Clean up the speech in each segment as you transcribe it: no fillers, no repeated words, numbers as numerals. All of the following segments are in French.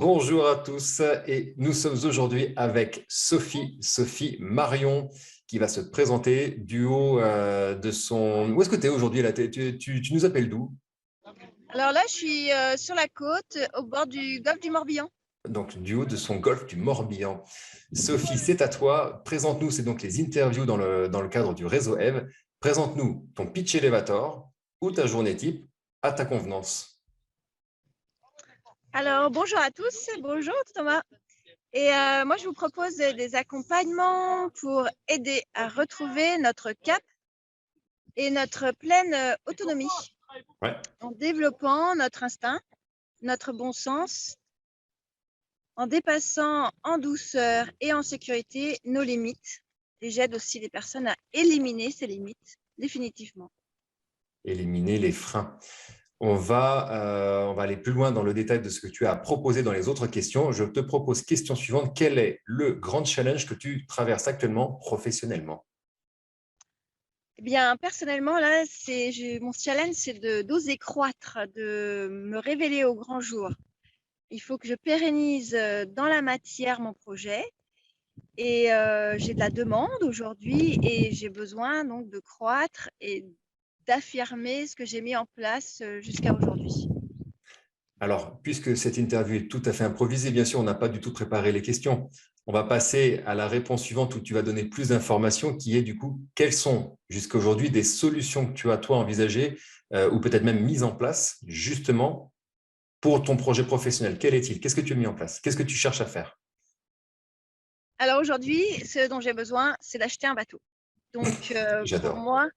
Bonjour à tous et nous sommes aujourd'hui avec Sophie Marion qui va se présenter du haut de son… Où est-ce que tu es aujourd'hui là? Tu nous appelles d'où? Alors là, je suis sur la côte, au bord du golfe du Morbihan. Donc du haut de son golfe du Morbihan. Sophie, c'est à toi. Présente-nous, c'est donc les interviews dans le cadre du réseau Eve. Présente-nous ton pitch elevator ou ta journée type à ta convenance. Alors bonjour à tous, bonjour Thomas. Et moi, je vous propose des accompagnements pour aider à retrouver notre cap et notre pleine autonomie Ouais. en développant notre instinct, notre bon sens, en dépassant en douceur et en sécurité nos limites. Et j'aide aussi les personnes à éliminer ces limites définitivement. Éliminer les freins. On va aller plus loin dans le détail de ce que tu as proposé dans les autres questions. Je te propose question suivante. Quel est le grand challenge que tu traverses actuellement professionnellement? Eh bien, personnellement, là, mon challenge, c'est d'oser croître, de me révéler au grand jour. Il faut que je pérennise dans la matière mon projet. Et j'ai de la demande aujourd'hui et j'ai besoin donc de croître et d'affirmer ce que j'ai mis en place jusqu'à aujourd'hui. Alors, puisque cette interview est tout à fait improvisée, bien sûr, on n'a pas du tout préparé les questions. On va passer à la réponse suivante où tu vas donner plus d'informations, qui est du coup, quelles sont jusqu'à aujourd'hui des solutions que tu as toi envisagées ou peut-être même mises en place justement pour ton projet professionnel. Quel est-il? Qu'est-ce que tu as mis en place? Qu'est-ce que tu cherches à faire? Alors aujourd'hui, ce dont j'ai besoin, c'est d'acheter un bateau. Donc pour J'adore. moi,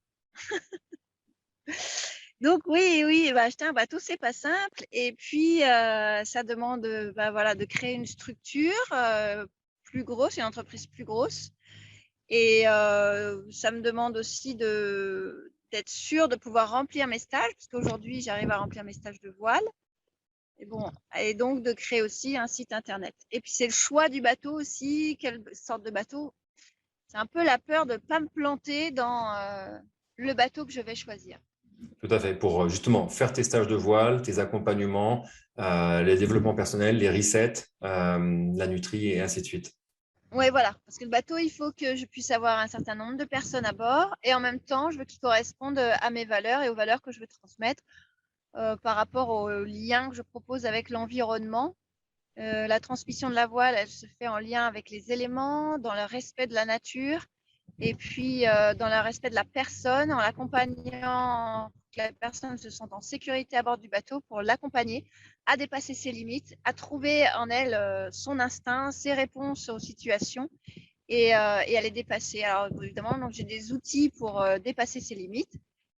donc oui, bah, acheter un bateau, c'est pas simple. Et puis ça demande voilà, de créer une structure plus grosse, une entreprise plus grosse. Et ça me demande aussi d'être sûre de pouvoir remplir mes stages, parce qu'aujourd'hui, j'arrive à remplir mes stages de voile. Et bon, et donc de créer aussi un site internet. Et puis c'est le choix du bateau aussi, quelle sorte de bateau. C'est un peu la peur de ne pas me planter dans le bateau que je vais choisir. Tout à fait, pour justement faire tes stages de voile, tes accompagnements, les développements personnels, les resets, la nutrie et ainsi de suite. Oui, voilà, parce que le bateau, il faut que je puisse avoir un certain nombre de personnes à bord et en même temps, je veux qu'il corresponde à mes valeurs et aux valeurs que je veux transmettre par rapport aux liens que je propose avec l'environnement. La transmission de la voile, elle se fait en lien avec les éléments, dans le respect de la nature et puis dans le respect de la personne, en l'accompagnant, que la personne se sente en sécurité à bord du bateau pour l'accompagner à dépasser ses limites, à trouver en elle son instinct, ses réponses aux situations et à les dépasser. Alors évidemment, donc j'ai des outils pour dépasser ses limites.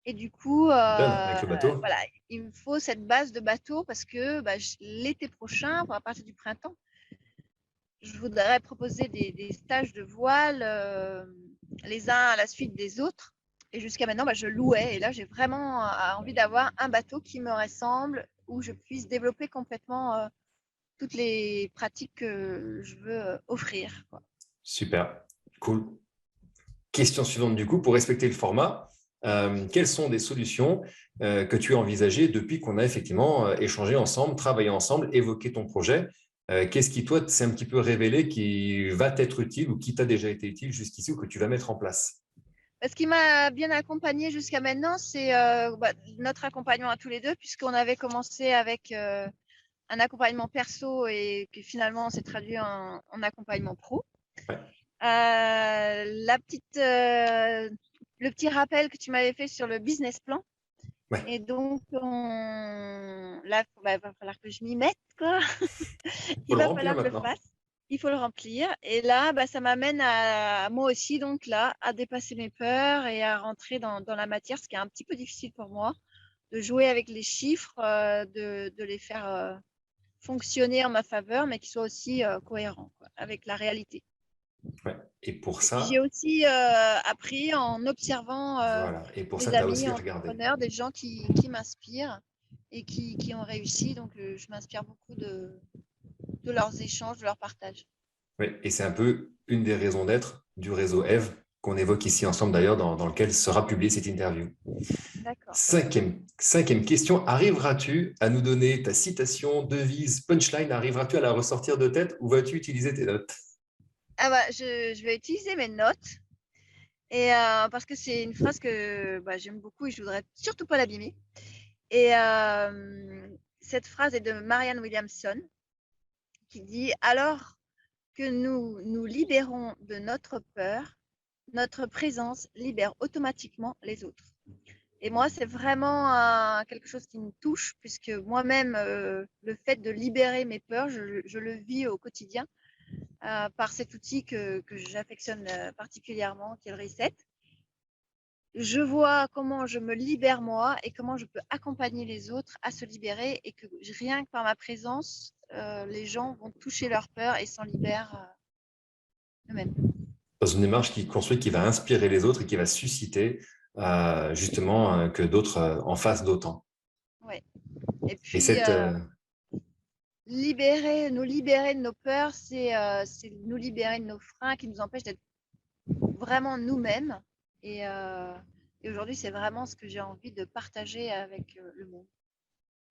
Et du coup, Avec le bateau. voilà, il me faut cette base de bateau parce que l'été prochain, à partir du printemps, je voudrais proposer des stages de voile les uns à la suite des autres. Et jusqu'à maintenant, je louais. Et là, j'ai vraiment envie d'avoir un bateau qui me ressemble, où je puisse développer complètement toutes les pratiques que je veux offrir, quoi. Super, cool. Question suivante du coup, pour respecter le format, quelles sont des solutions que tu as envisagées depuis qu'on a effectivement échangé ensemble, travaillé ensemble, évoqué ton projet? Qu'est-ce qui, toi, s'est un petit peu révélé qui va t'être utile ou qui t'a déjà été utile jusqu'ici ou que tu vas mettre en place? Ce qui m'a bien accompagnée jusqu'à maintenant, c'est notre accompagnement à tous les deux, puisqu'on avait commencé avec un accompagnement perso et que finalement on s'est traduit en accompagnement pro. Ouais. Le petit rappel que tu m'avais fait sur le business plan. Ouais. Et donc, là, il va falloir que je m'y mette, quoi. Il faut Il le va remplir falloir que je le maintenant. fasse. Il faut le remplir. Et là, ça m'amène à moi aussi, donc là, à dépasser mes peurs et à rentrer dans la matière, ce qui est un petit peu difficile pour moi, de jouer avec les chiffres, de les faire fonctionner en ma faveur, mais qu'ils soient aussi cohérents, quoi, avec la réalité. Ouais. Et pour Et puis j'ai ça, aussi appris en observant voilà. Et pour ça, des tu as amis aussi regardé. entrepreneurs, des gens qui m'inspirent et qui ont réussi. Donc je m'inspire beaucoup de leurs échanges, de leurs partages. Oui. Et c'est un peu une des raisons d'être du réseau Eve, qu'on évoque ici ensemble d'ailleurs, dans lequel sera publiée cette interview. D'accord. Cinquième question, arriveras-tu à nous donner ta citation, devise, punchline, arriveras-tu à la ressortir de tête ou vas-tu utiliser tes notes? Ah bah, je vais utiliser mes notes et parce que c'est une phrase que j'aime beaucoup et je voudrais surtout pas l'abîmer. Et cette phrase est de Marianne Williamson qui dit: «Alors que nous nous libérons de notre peur, notre présence libère automatiquement les autres». Et moi, c'est vraiment quelque chose qui me touche puisque moi-même, le fait de libérer mes peurs, je le vis au quotidien par cet outil que j'affectionne particulièrement, qui est le reset. Je vois comment je me libère moi et comment je peux accompagner les autres à se libérer et que rien que par ma présence, les gens vont toucher leur peur et s'en libèrent eux-mêmes. Dans une démarche qui construit, qui va inspirer les autres et qui va susciter justement que d'autres en fassent d'autant. Ouais. Et Et puis, cette, nous libérer de nos peurs, c'est nous libérer de nos freins qui nous empêchent d'être vraiment nous-mêmes. Et, euh, et aujourd'hui, c'est vraiment ce que j'ai envie de partager avec le monde.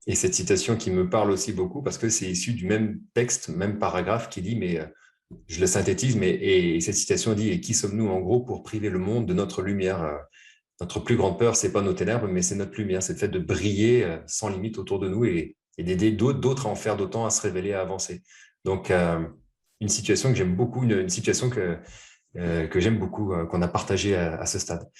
et cette citation qui me parle aussi beaucoup parce que c'est issu du même texte, même paragraphe qui dit, mais je le synthétise, mais et cette citation dit, et qui sommes-nous en gros pour priver le monde de notre lumière? Notre plus grande peur, c'est pas nos ténèbres, mais c'est notre lumière, c'est le fait de briller sans limite autour de nous et d'aider d'autres à en faire d'autant, à se révéler, à avancer. Donc, une situation que j'aime beaucoup, une situation que j'aime beaucoup, qu'on a partagée à ce stade.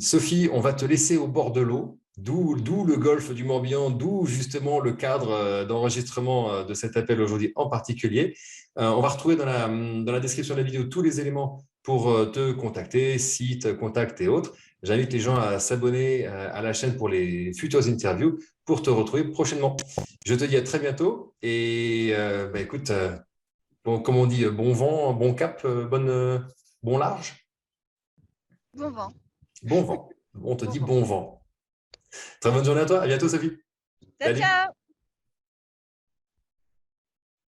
Sophie, on va te laisser au bord de l'eau, d'où le golfe du Morbihan, d'où justement le cadre d'enregistrement de cet appel aujourd'hui en particulier. On va retrouver dans la description de la vidéo tous les éléments pour te contacter, site, contact et autres. J'invite les gens à s'abonner à la chaîne pour les futures interviews pour te retrouver prochainement. Je te dis à très bientôt et écoute, bon, comme on dit, bon vent, bon cap, bon large, Bon vent. bon vent. On te Bon dit vent. bon vent. Très bonne journée à toi. À bientôt, Sophie. Ciao, Salut. ciao!